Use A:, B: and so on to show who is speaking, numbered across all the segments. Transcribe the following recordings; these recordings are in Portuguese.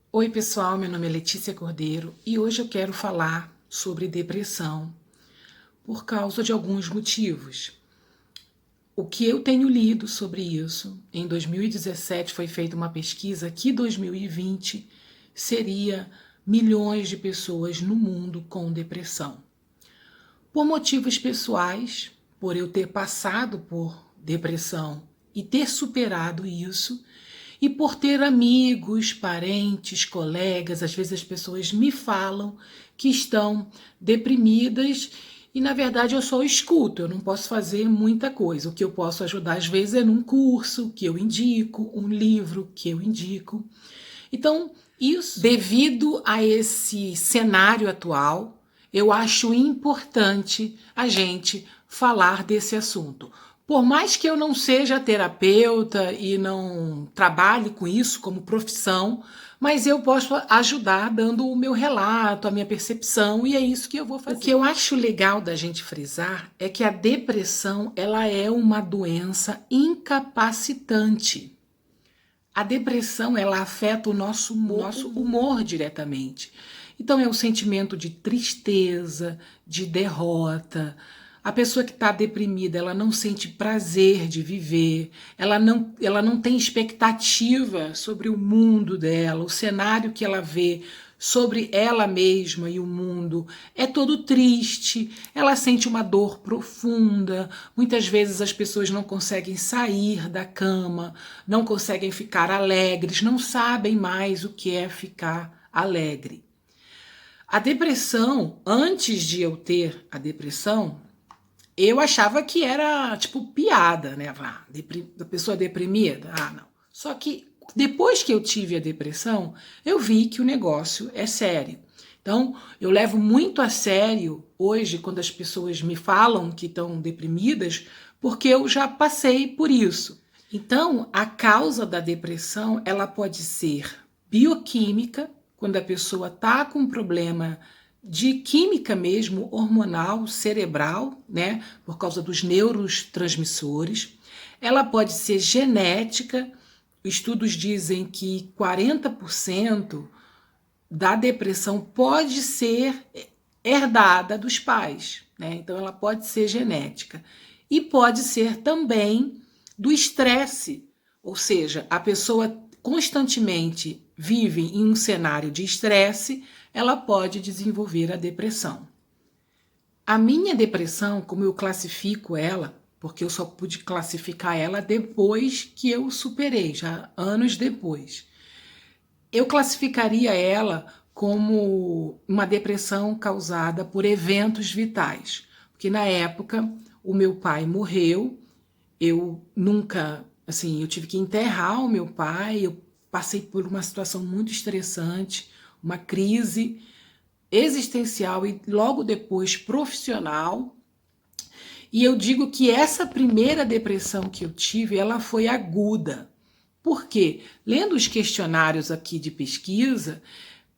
A: Oi pessoal, meu nome é Letícia Cordeiro e hoje eu quero falar sobre depressão por causa de alguns motivos. O que eu tenho lido sobre isso, em 2017 foi feita uma pesquisa que 2020 seria milhões de pessoas no mundo com depressão. Por motivos pessoais, por eu ter passado por depressão e ter superado isso, e por ter amigos, parentes, colegas, às vezes as pessoas me falam que estão deprimidas e na verdade eu só escuto, eu não posso fazer muita coisa. O que eu posso ajudar às vezes é num curso que eu indico, um livro que eu indico. Então, isso, devido a esse cenário atual, eu acho importante a gente falar desse assunto. Por mais que eu não seja terapeuta e não trabalhe com isso como profissão, mas eu posso ajudar dando o meu relato, a minha percepção, e é isso que eu vou fazer. O que eu acho legal da gente frisar é que a depressão, ela é uma doença incapacitante. A depressão, ela afeta o nosso humor diretamente. Então é o sentimento de tristeza, de derrota. A pessoa que está deprimida, ela não sente prazer de viver, ela não tem expectativa sobre o mundo dela, o cenário que ela vê sobre ela mesma e o mundo é todo triste, ela sente uma dor profunda, muitas vezes as pessoas não conseguem sair da cama, não conseguem ficar alegres, não sabem mais o que é ficar alegre. A depressão, antes de eu ter a depressão, eu achava que era tipo piada, né? Da pessoa deprimida? Ah, não. Só que depois que eu tive a depressão, eu vi que o negócio é sério. Então, eu levo muito a sério hoje quando as pessoas me falam que estão deprimidas, porque eu já passei por isso. Então, a causa da depressão, ela pode ser bioquímica, quando a pessoa está com um problema de química mesmo, hormonal, cerebral, né, por causa dos neurotransmissores. Ela pode ser genética. Estudos dizem que 40% da depressão pode ser herdada dos pais, né? Então ela pode ser genética. E pode ser também do estresse, ou seja, a pessoa constantemente vive em um cenário de estresse, ela pode desenvolver a depressão. A minha depressão, como eu classifico ela, porque eu só pude classificar ela depois que eu superei, já anos depois. Eu classificaria ela como uma depressão causada por eventos vitais, porque na época o meu pai morreu, eu nunca, assim, eu tive que enterrar o meu pai, eu passei por uma situação muito estressante, uma crise existencial e logo depois profissional. E eu digo que essa primeira depressão que eu tive, ela foi aguda. Por quê? Lendo os questionários aqui de pesquisa,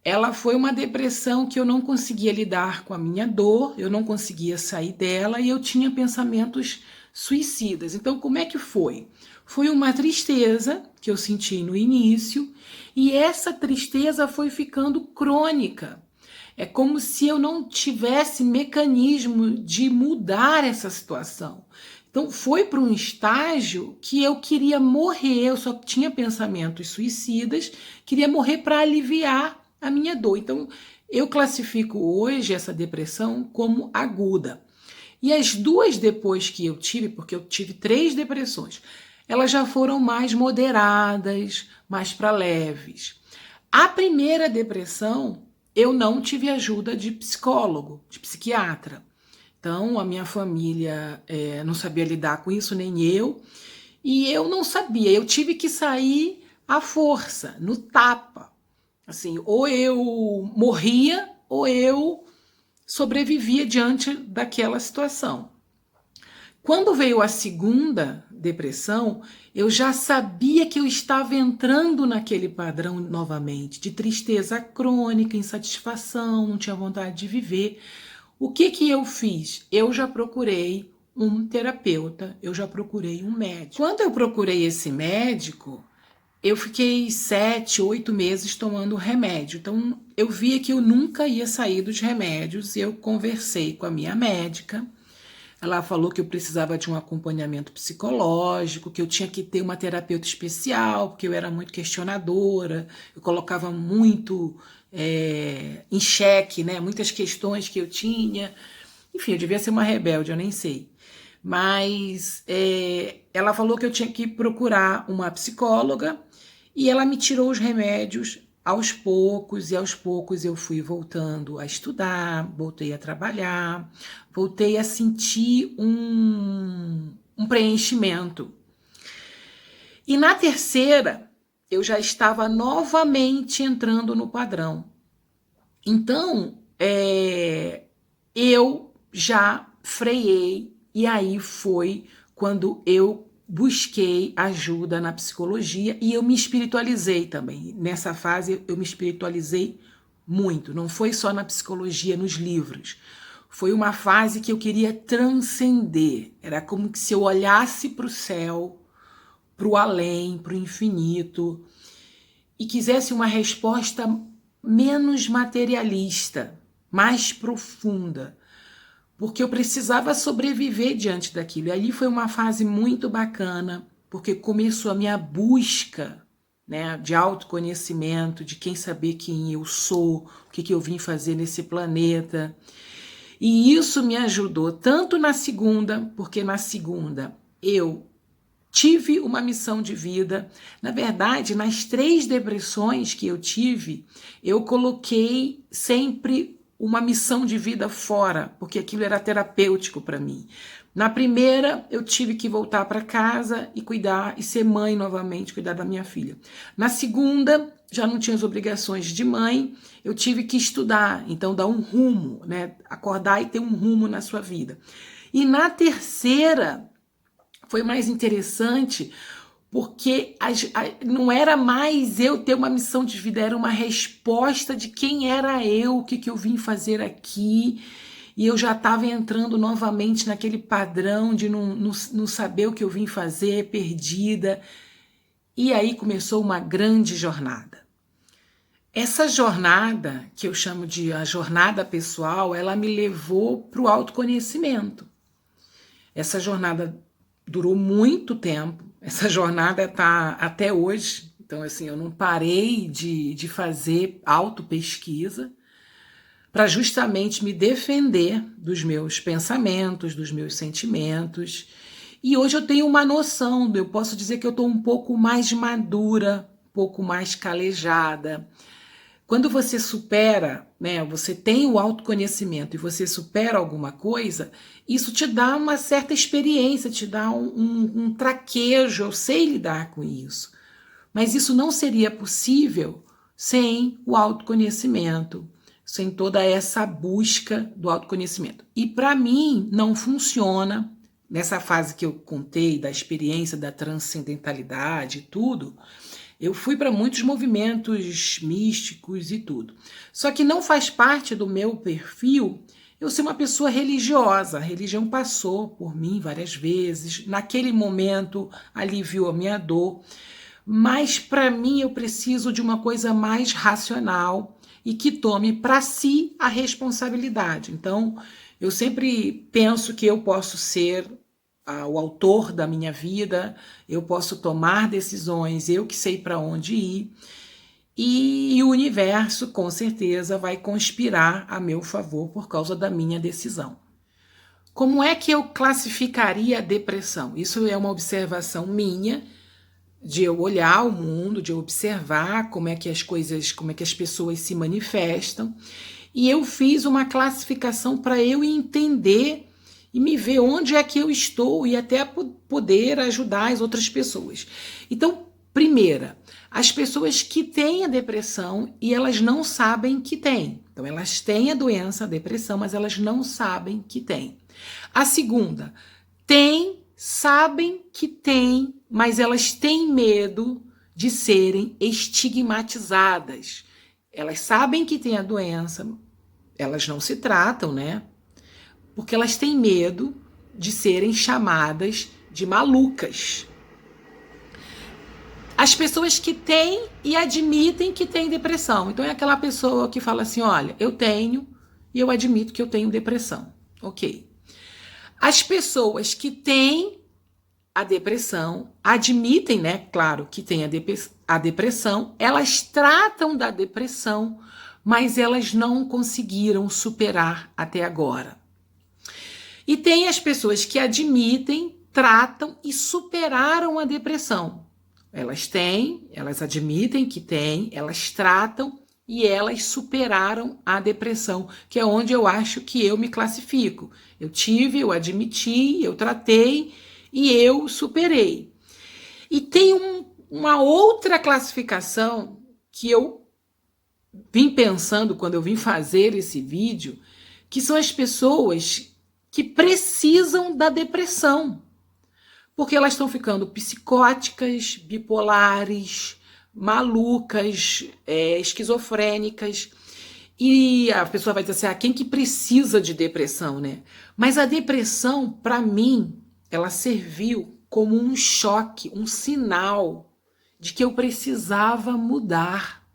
A: ela foi uma depressão que eu não conseguia lidar com a minha dor, eu não conseguia sair dela e eu tinha pensamentos suicidas. Então, como é que foi? Foi uma tristeza que eu senti no início e essa tristeza foi ficando crônica. É como se eu não tivesse mecanismo de mudar essa situação. Então foi para um estágio que eu queria morrer, eu só tinha pensamentos suicidas, queria morrer para aliviar a minha dor. Então eu classifico hoje essa depressão como aguda. E as duas depois que eu tive, porque eu tive 3 depressões, elas já foram mais moderadas, mais para leves. A primeira depressão, eu não tive ajuda de psicólogo, de psiquiatra. Então, a minha família não sabia lidar com isso, nem eu. E eu não sabia, eu tive que sair à força, no tapa. Assim, ou eu morria, ou eu sobrevivia diante daquela situação. Quando veio a segunda depressão, eu já sabia que eu estava entrando naquele padrão novamente, de tristeza crônica, insatisfação, não tinha vontade de viver. O que eu fiz? Eu já procurei um terapeuta, eu já procurei um médico. Quando eu procurei esse médico, eu fiquei 7, 8 meses tomando remédio. Então, eu via que eu nunca ia sair dos remédios e eu conversei com a minha médica. Ela falou que eu precisava de um acompanhamento psicológico, que eu tinha que ter uma terapeuta especial, porque eu era muito questionadora, eu colocava muito em xeque, né, muitas questões que eu tinha. Enfim, eu devia ser uma rebelde, eu nem sei. Mas ela falou que eu tinha que procurar uma psicóloga e ela me tirou os remédios aos poucos, e aos poucos eu fui voltando a estudar, voltei a trabalhar, voltei a sentir um preenchimento. E na terceira, eu já estava novamente entrando no padrão. Então, eu já freiei, e aí foi quando eu busquei ajuda na psicologia e eu me espiritualizei também. Nessa fase eu me espiritualizei muito, não foi só na psicologia, nos livros. Foi uma fase que eu queria transcender, era como se eu olhasse para o céu, para o além, para o infinito, e quisesse uma resposta menos materialista, mais profunda, porque eu precisava sobreviver diante daquilo. E ali foi uma fase muito bacana, porque começou a minha busca, né, de autoconhecimento, de saber quem eu sou, o que eu vim fazer nesse planeta. E isso me ajudou tanto na segunda, porque na segunda eu tive uma missão de vida. Na verdade, nas 3 depressões que eu tive, eu coloquei sempre uma missão de vida fora, porque aquilo era terapêutico para mim. Na primeira, eu tive que voltar para casa e cuidar, e ser mãe novamente, cuidar da minha filha. Na segunda, já não tinha as obrigações de mãe, eu tive que estudar, então dar um rumo, né? Acordar e ter um rumo na sua vida. E na terceira, foi mais interessante, porque não era mais eu ter uma missão de vida, era uma resposta de quem era eu, o que eu vim fazer aqui, e eu já estava entrando novamente naquele padrão de não saber o que eu vim fazer, perdida, e aí começou uma grande jornada. Essa jornada, que eu chamo de a jornada pessoal, ela me levou para o autoconhecimento. Essa jornada durou muito tempo, essa jornada está até hoje, então assim, eu não parei de fazer autopesquisa para justamente me defender dos meus pensamentos, dos meus sentimentos, e hoje eu tenho uma noção, eu posso dizer que eu estou um pouco mais madura, um pouco mais calejada. Quando você supera, né, você tem o autoconhecimento e você supera alguma coisa, isso te dá uma certa experiência, te dá um traquejo, eu sei lidar com isso. Mas isso não seria possível sem o autoconhecimento, sem toda essa busca do autoconhecimento. E para mim não funciona, nessa fase que eu contei, da experiência da transcendentalidade e tudo, eu fui para muitos movimentos místicos e tudo. Só que não faz parte do meu perfil eu ser uma pessoa religiosa. A religião passou por mim várias vezes. Naquele momento aliviou a minha dor. Mas para mim eu preciso de uma coisa mais racional e que tome para si a responsabilidade. Então eu sempre penso que eu posso ser o autor da minha vida, eu posso tomar decisões, eu que sei para onde ir, e o universo com certeza vai conspirar a meu favor por causa da minha decisão. Como é que eu classificaria a depressão? Isso é uma observação minha, de eu olhar o mundo, de eu observar como é que as coisas, como é que as pessoas se manifestam, e eu fiz uma classificação para eu entender e me ver onde é que eu estou e até poder ajudar as outras pessoas. Então, primeira, as pessoas que têm a depressão e elas não sabem que têm. Então, elas têm a doença, a depressão, mas elas não sabem que têm. A segunda, sabem que têm, mas elas têm medo de serem estigmatizadas. Elas sabem que têm a doença, elas não se tratam, né? Porque elas têm medo de serem chamadas de malucas. As pessoas que têm e admitem que têm depressão. Então é aquela pessoa que fala assim, olha, eu tenho e eu admito que eu tenho depressão. Ok. As pessoas que têm a depressão, admitem, né, claro, que tem a depressão, elas tratam da depressão, mas elas não conseguiram superar até agora. E tem as pessoas que admitem, tratam e superaram a depressão. Elas têm, elas admitem que têm, elas tratam e elas superaram a depressão, que é onde eu acho que eu me classifico. Eu tive, eu admiti, eu tratei e eu superei. E tem uma outra classificação que eu vim pensando quando eu vim fazer esse vídeo, que são as pessoas que precisam da depressão. Porque elas estão ficando psicóticas, bipolares, malucas, esquizofrênicas. E a pessoa vai dizer assim, quem que precisa de depressão, né? Mas a depressão, para mim, ela serviu como um choque, um sinal de que eu precisava mudar.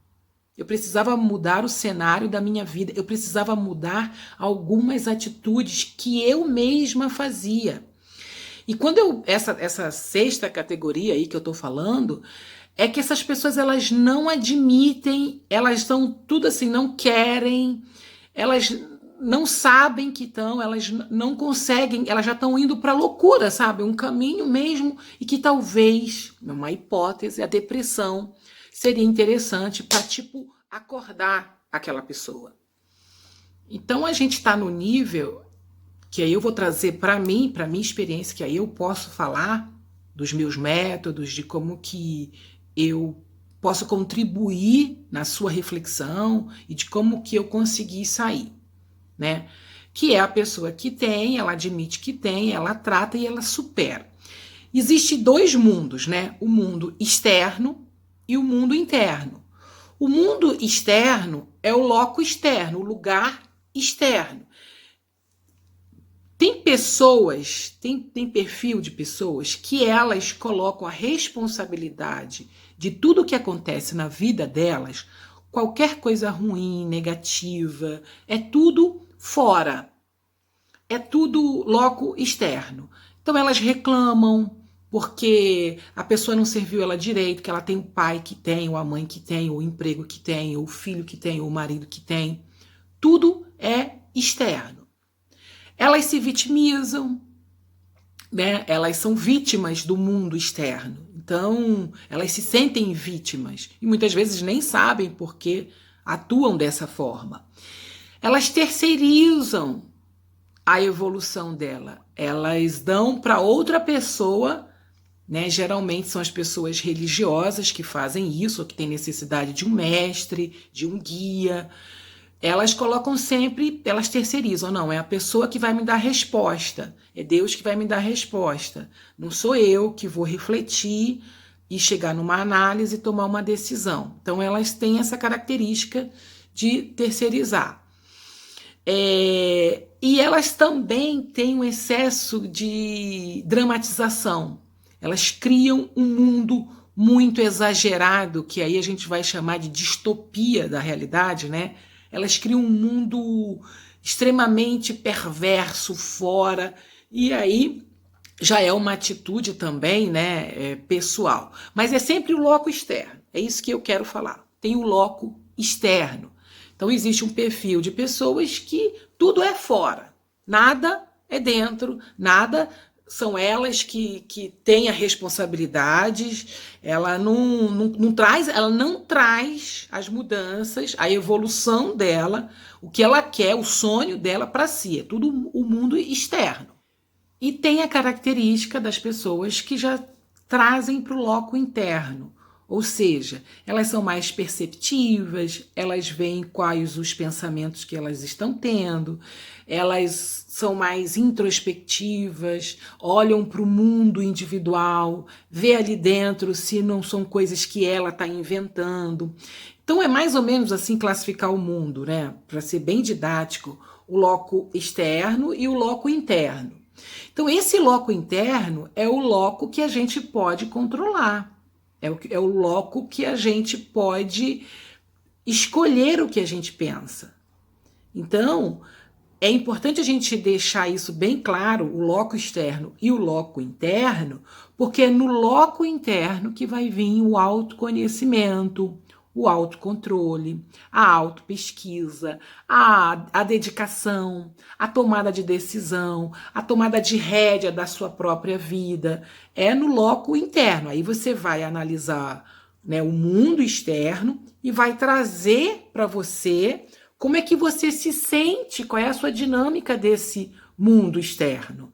A: Eu precisava mudar o cenário da minha vida. Eu precisava mudar algumas atitudes que eu mesma fazia. E quando essa sexta categoria aí que eu tô falando, é que essas pessoas elas não admitem, elas estão tudo assim, não querem, elas não sabem que estão, elas não conseguem, elas já estão indo para loucura, sabe? Um caminho mesmo e que talvez, uma hipótese, a depressão seria interessante para tipo acordar aquela pessoa. Então a gente está no nível que aí eu vou trazer para mim, para minha experiência, que aí eu posso falar dos meus métodos, de como que eu posso contribuir na sua reflexão e de como que eu consegui sair, né? Que é a pessoa que tem, ela admite que tem, ela trata e ela supera. Existem dois mundos, né? O mundo externo e o mundo interno. O mundo externo é o loco externo, o lugar externo. Tem pessoas, tem perfil de pessoas que elas colocam a responsabilidade de tudo que acontece na vida delas, qualquer coisa ruim, negativa, é tudo fora, é tudo loco externo. Então elas reclamam porque a pessoa não serviu ela direito, que ela tem o pai que tem, ou a mãe que tem, ou o emprego que tem, ou o filho que tem, ou o marido que tem. Tudo é externo. Elas se vitimizam, né? Elas são vítimas do mundo externo. Então, elas se sentem vítimas e muitas vezes nem sabem por que atuam dessa forma. Elas terceirizam a evolução dela. Elas dão para outra pessoa, né? Geralmente são as pessoas religiosas que fazem isso, ou que têm necessidade de um mestre, de um guia. Elas colocam sempre, elas terceirizam, não, é a pessoa que vai me dar resposta, é Deus que vai me dar resposta, não sou eu que vou refletir e chegar numa análise e tomar uma decisão. Então elas têm essa característica de terceirizar. E elas também têm um excesso de dramatização, elas criam um mundo muito exagerado, que aí a gente vai chamar de distopia da realidade, né? Elas criam um mundo extremamente perverso fora, e aí já é uma atitude também, né, pessoal. Mas é sempre o loco externo, é isso que eu quero falar. Tem o loco externo. Então existe um perfil de pessoas que tudo é fora, nada é dentro, nada são elas que têm a responsabilidade, ela não traz as mudanças, a evolução dela, o que ela quer, o sonho dela para si, é tudo o mundo externo. E tem a característica das pessoas que já trazem para o loco interno, ou seja, elas são mais perceptivas, elas veem quais os pensamentos que elas estão tendo, elas são mais introspectivas, olham para o mundo individual, vê ali dentro se não são coisas que ela está inventando. Então é mais ou menos assim classificar o mundo, né? Para ser bem didático, o loco externo e o loco interno. Então esse loco interno é o loco que a gente pode controlar. É o loco que a gente pode escolher o que a gente pensa. Então, é importante a gente deixar isso bem claro, o loco externo e o loco interno, porque é no loco interno que vai vir o autoconhecimento, o autocontrole, a autopesquisa, a dedicação, a tomada de decisão, a tomada de rédea da sua própria vida. É no loco interno. Aí você vai analisar, né, o mundo externo e vai trazer para você como é que você se sente, qual é a sua dinâmica desse mundo externo.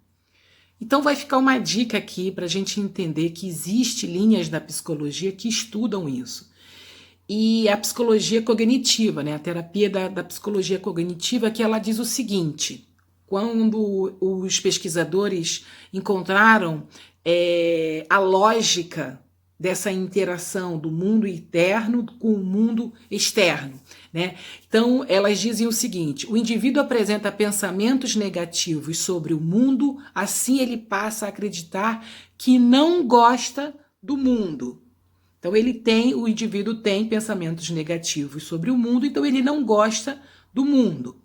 A: Então vai ficar uma dica aqui para a gente entender que existem linhas da psicologia que estudam isso. E a psicologia cognitiva, né, a terapia da psicologia cognitiva, que ela diz o seguinte: quando os pesquisadores encontraram a lógica dessa interação do mundo interno com o mundo externo, né? Então, elas dizem o seguinte: o indivíduo apresenta pensamentos negativos sobre o mundo, assim ele passa a acreditar que não gosta do mundo. Então, o indivíduo tem pensamentos negativos sobre o mundo, então ele não gosta do mundo.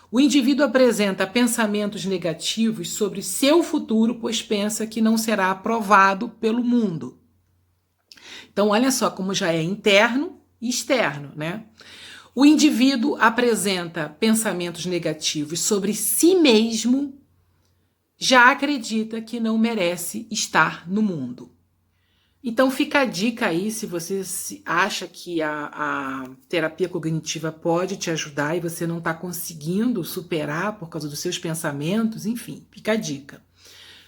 A: O indivíduo apresenta pensamentos negativos sobre seu futuro, pois pensa que não será aprovado pelo mundo. Então, olha só como já é interno e externo, né? O indivíduo apresenta pensamentos negativos sobre si mesmo, já acredita que não merece estar no mundo. Então fica a dica aí, se você acha que a terapia cognitiva pode te ajudar e você não está conseguindo superar por causa dos seus pensamentos, enfim, fica a dica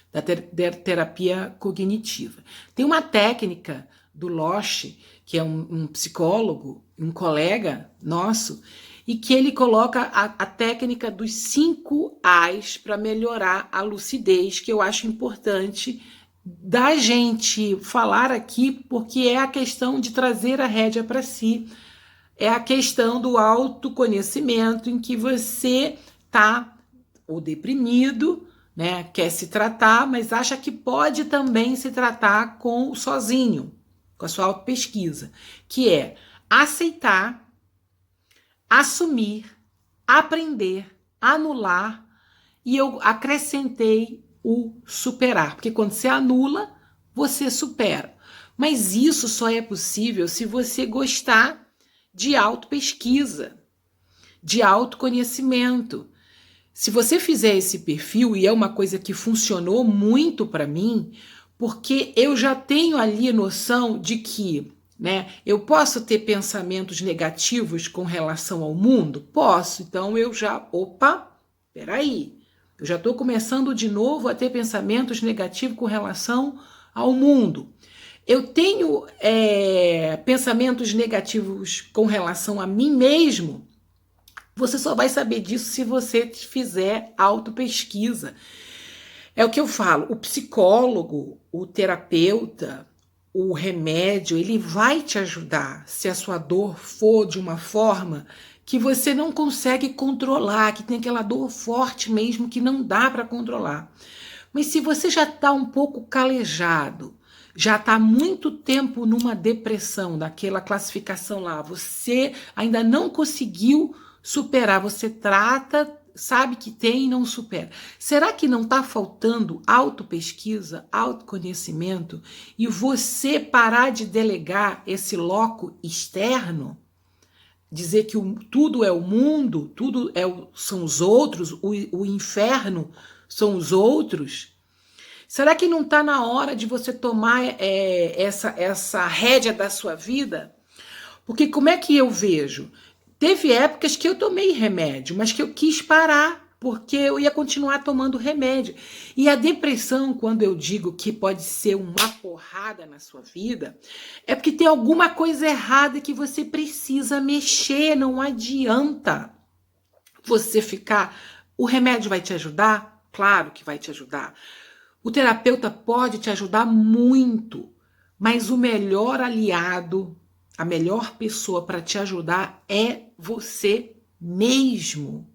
A: da terapia cognitiva. Tem uma técnica do Losch, que é um psicólogo, um colega nosso, e que ele coloca a técnica dos 5 A's para melhorar a lucidez, que eu acho importante da gente falar aqui, porque é a questão de trazer a rédea para si, é a questão do autoconhecimento, em que você está ou deprimido, né, quer se tratar, mas acha que pode também se tratar sozinho, com a sua autopesquisa, que é aceitar, assumir, aprender, anular, e eu acrescentei o superar, porque quando você anula, você supera. Mas isso só é possível se você gostar de autopesquisa, de autoconhecimento. Se você fizer esse perfil, e é uma coisa que funcionou muito para mim, porque eu já tenho ali noção de que, né, eu posso ter pensamentos negativos com relação ao mundo? Posso. Então eu já, peraí, eu já estou começando de novo a ter pensamentos negativos com relação ao mundo. Eu tenho pensamentos negativos com relação a mim mesmo. Você só vai saber disso se você fizer autopesquisa. É o que eu falo, o psicólogo, o terapeuta, o remédio, ele vai te ajudar se a sua dor for de uma forma que você não consegue controlar, que tem aquela dor forte mesmo que não dá para controlar. Mas se você já está um pouco calejado, já está há muito tempo numa depressão, daquela classificação lá, você ainda não conseguiu superar, você trata, sabe que tem e não supera. Será que não está faltando autopesquisa, autoconhecimento e você parar de delegar esse loco externo? Dizer que tudo é o mundo, tudo são os outros, o inferno são os outros? Será que não está na hora de você tomar essa rédea da sua vida? Porque como é que eu vejo? Teve épocas que eu tomei remédio, mas que eu quis parar, porque eu ia continuar tomando remédio. E a depressão, quando eu digo que pode ser uma porrada na sua vida, é porque tem alguma coisa errada que você precisa mexer, não adianta você ficar... O remédio vai te ajudar? Claro que vai te ajudar. O terapeuta pode te ajudar muito, mas o melhor aliado, a melhor pessoa para te ajudar é você mesmo.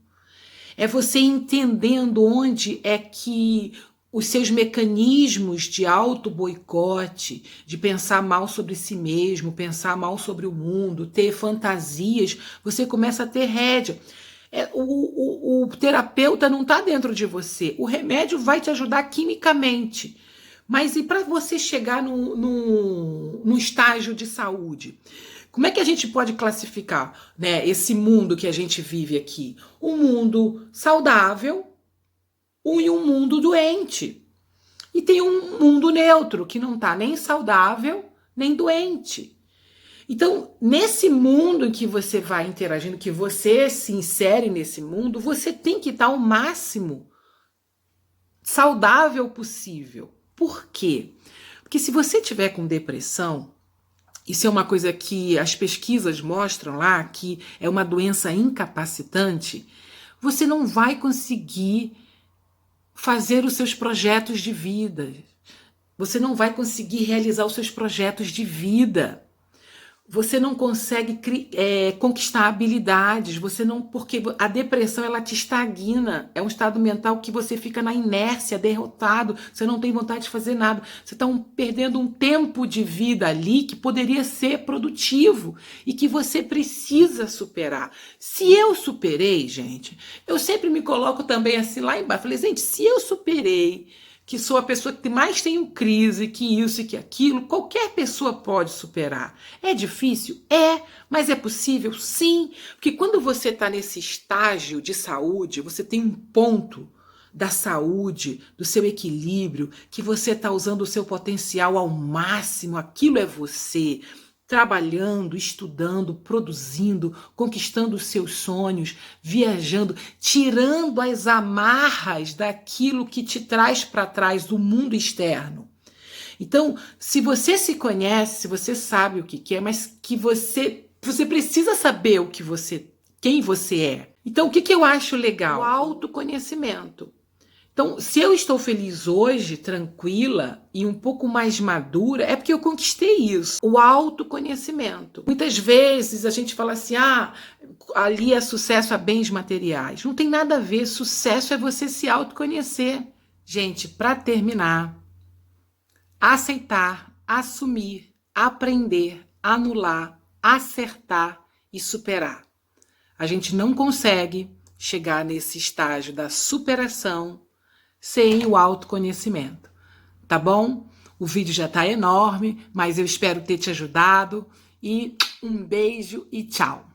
A: É você entendendo onde é que os seus mecanismos de auto-boicote, de pensar mal sobre si mesmo, pensar mal sobre o mundo, ter fantasias, você começa a ter rédea. O terapeuta não está dentro de você. O remédio vai te ajudar quimicamente. Mas e para você chegar no estágio de saúde? Como é que a gente pode classificar, né, esse mundo que a gente vive aqui? Um mundo saudável e um mundo doente. E tem um mundo neutro, que não está nem saudável, nem doente. Então, nesse mundo em que você vai interagindo, que você se insere nesse mundo, você tem que estar o máximo saudável possível. Por quê? Porque se você tiver com depressão, isso é uma coisa que as pesquisas mostram lá, que é uma doença incapacitante, você não vai conseguir fazer os seus projetos de vida. Você não vai conseguir realizar os seus projetos de vida. Você não consegue conquistar habilidades, porque a depressão ela te estagna, é um estado mental que você fica na inércia, derrotado, você não tem vontade de fazer nada, você está perdendo um tempo de vida ali que poderia ser produtivo e que você precisa superar. Se eu superei, gente, eu sempre me coloco também assim lá embaixo, falei, gente, se eu superei, que sou a pessoa que mais tenho crise, que isso e que aquilo, qualquer pessoa pode superar. É difícil? É, mas é possível? Sim, porque quando você está nesse estágio de saúde, você tem um ponto da saúde, do seu equilíbrio, que você está usando o seu potencial ao máximo, aquilo é você, trabalhando, estudando, produzindo, conquistando os seus sonhos, viajando, tirando as amarras daquilo que te traz para trás do mundo externo. Então, se você se conhece, se você sabe o que quer, mas que você precisa saber quem você é. Então, o que eu acho legal? O autoconhecimento. Então, se eu estou feliz hoje, tranquila e um pouco mais madura, é porque eu conquistei isso, o autoconhecimento. Muitas vezes a gente fala assim, ali é sucesso a bens materiais. Não tem nada a ver, sucesso é você se autoconhecer. Gente, para terminar, aceitar, assumir, aprender, anular, acertar e superar. A gente não consegue chegar nesse estágio da superação sem o autoconhecimento, tá bom? O vídeo já tá enorme, mas eu espero ter te ajudado e um beijo e tchau!